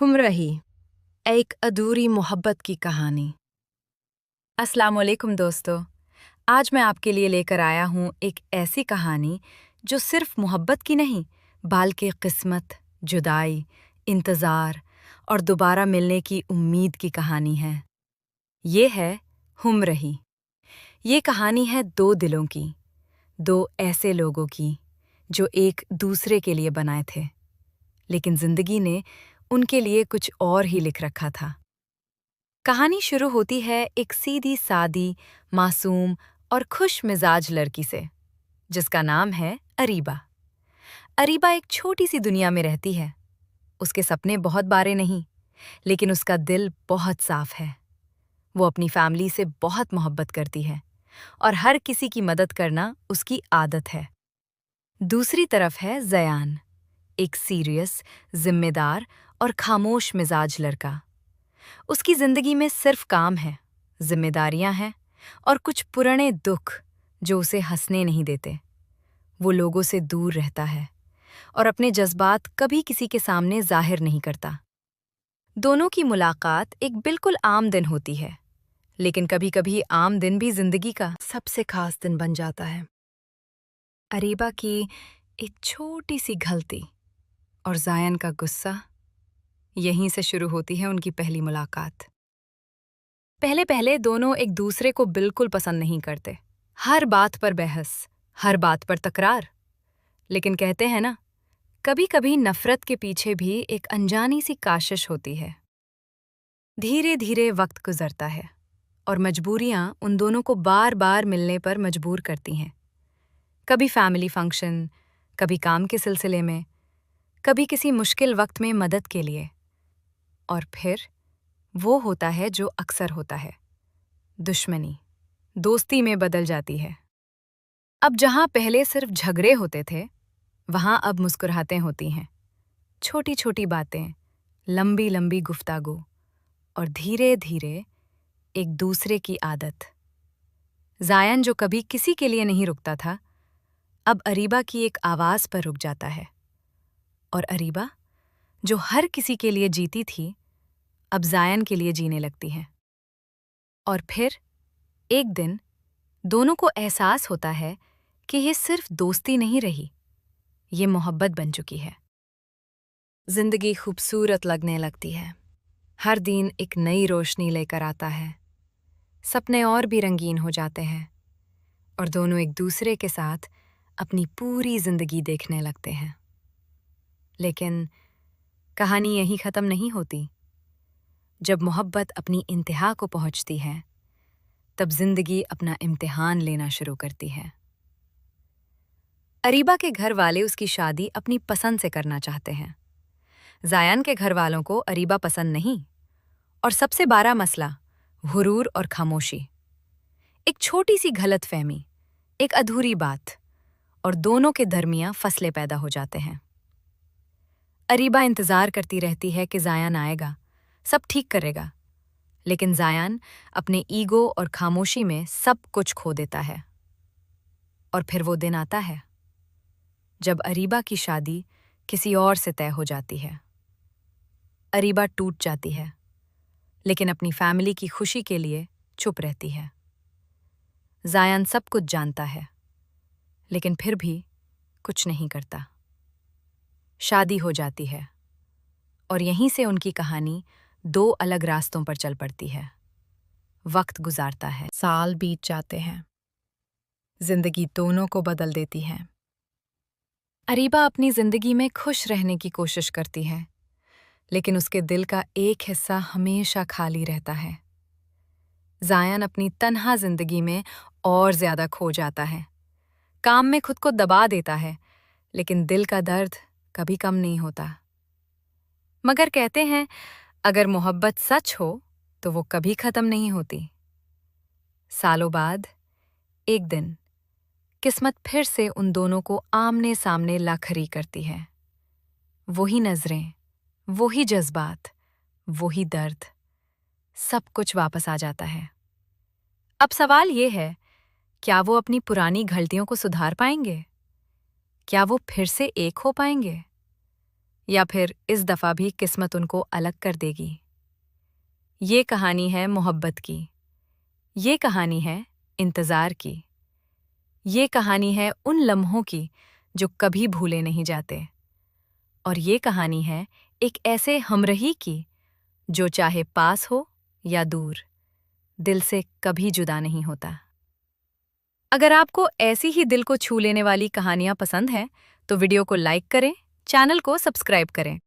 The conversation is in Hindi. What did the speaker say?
हमरही एक अधूरी मोहब्बत की कहानी। अस्सलाम वालेकुम दोस्तों, आज मैं आपके लिए लेकर आया हूँ एक ऐसी कहानी जो सिर्फ मोहब्बत की नहीं बल्कि किस्मत, जुदाई, इंतज़ार और दोबारा मिलने की उम्मीद की कहानी है। ये है हमरही। ये कहानी है दो दिलों की, दो ऐसे लोगों की जो एक दूसरे के लिए बनाए थे, लेकिन जिंदगी ने उनके लिए कुछ और ही लिख रखा था। कहानी शुरू होती है एक सीधी सादी, मासूम और खुश मिजाज लड़की से, जिसका नाम है अरीबा। अरीबा एक छोटी सी दुनिया में रहती है। उसके सपने बहुत बारे नहीं, लेकिन उसका दिल बहुत साफ है। वो अपनी फैमिली से बहुत मोहब्बत करती है और हर किसी की मदद करना उसकी आदत है। दूसरी तरफ है ज़यान, एक सीरियस, जिम्मेदार और खामोश मिजाज लड़का। उसकी जिंदगी में सिर्फ काम है, जिम्मेदारियां हैं और कुछ पुराने दुख जो उसे हंसने नहीं देते। वो लोगों से दूर रहता है और अपने जज्बात कभी किसी के सामने जाहिर नहीं करता। दोनों की मुलाकात एक बिल्कुल आम दिन होती है, लेकिन कभी-कभी आम दिन भी जिंदगी का सबसे खास दिन बन जाता है। अरीबा की एक छोटी सी गलती और ज़ायन का गुस्सा, यहीं से शुरू होती है उनकी पहली मुलाकात। पहले पहले दोनों एक दूसरे को बिल्कुल पसंद नहीं करते। हर बात पर बहस, हर बात पर तकरार। लेकिन कहते हैं ना, कभी कभी नफरत के पीछे भी एक अनजानी सी काशिश होती है। धीरे धीरे वक्त गुजरता है और मजबूरियां उन दोनों को बार बार मिलने पर मजबूर करती हैं। कभी फैमिली फंक्शन, कभी काम के सिलसिले में, कभी किसी मुश्किल वक्त में मदद के लिए। और फिर वो होता है जो अक्सर होता है, दुश्मनी दोस्ती में बदल जाती है। अब जहां पहले सिर्फ झगड़े होते थे, वहां अब मुस्कुराहटें होती हैं। छोटी छोटी बातें, लंबी लंबी गुफ्तागू और धीरे धीरे एक दूसरे की आदत। ज़ायन जो कभी किसी के लिए नहीं रुकता था, अब अरीबा की एक आवाज पर रुक जाता है। और अरीबा जो हर किसी के लिए जीती थी, अब ज़ायन के लिए जीने लगती है। और फिर एक दिन दोनों को एहसास होता है कि ये सिर्फ दोस्ती नहीं रही, ये मोहब्बत बन चुकी है। जिंदगी खूबसूरत लगने लगती है। हर दिन एक नई रोशनी लेकर आता है। सपने और भी रंगीन हो जाते हैं और दोनों एक दूसरे के साथ अपनी पूरी जिंदगी देखने लगते हैं। लेकिन कहानी यहीं खत्म नहीं होती। जब मोहब्बत अपनी इंतहा को पहुंचती है, तब जिंदगी अपना इम्तिहान लेना शुरू करती है। अरीबा के घर वाले उसकी शादी अपनी पसंद से करना चाहते हैं। ज़ायन के घर वालों को अरीबा पसंद नहीं, और सबसे बड़ा मसला गुरूर और खामोशी। एक छोटी सी गलतफहमी, एक अधूरी बात, और दोनों के दरमियां फसले पैदा हो जाते हैं। अरीबा इंतजार करती रहती है कि ज़ायन आएगा, सब ठीक करेगा। लेकिन ज़ायन अपने ईगो और खामोशी में सब कुछ खो देता है। और फिर वो दिन आता है जब अरीबा की शादी किसी और से तय हो जाती है। अरीबा टूट जाती है, लेकिन अपनी फैमिली की खुशी के लिए चुप रहती है। ज़ायन सब कुछ जानता है, लेकिन फिर भी कुछ नहीं करता। शादी हो जाती है और यहीं से उनकी कहानी दो अलग रास्तों पर चल पड़ती है। वक्त गुजारता है, साल बीत जाते हैं, जिंदगी दोनों को बदल देती है। अरीबा अपनी जिंदगी में खुश रहने की कोशिश करती है, लेकिन उसके दिल का एक हिस्सा हमेशा खाली रहता है। ज़ायन अपनी तन्हा जिंदगी में और ज्यादा खो जाता है, काम में खुद को दबा देता है, लेकिन दिल का दर्द कभी कम नहीं होता। मगर कहते हैं, अगर मोहब्बत सच हो तो वो कभी खत्म नहीं होती। सालों बाद एक दिन किस्मत फिर से उन दोनों को आमने सामने ला खड़ी करती है। वही नजरें, वही जज्बात, वही दर्द, सब कुछ वापस आ जाता है। अब सवाल ये है, क्या वो अपनी पुरानी गलतियों को सुधार पाएंगे? क्या वो फिर से एक हो पाएंगे? या फिर इस दफ़ा भी किस्मत उनको अलग कर देगी। ये कहानी है मोहब्बत की। ये कहानी है इंतज़ार की। ये कहानी है उन लम्हों की जो कभी भूले नहीं जाते। और ये कहानी है एक ऐसे हमरही की जो चाहे पास हो या दूर, दिल से कभी जुदा नहीं होता। अगर आपको ऐसी ही दिल को छू लेने वाली कहानियाँ पसंद हैं, तो वीडियो को लाइक करें, चैनल को सब्सक्राइब करें।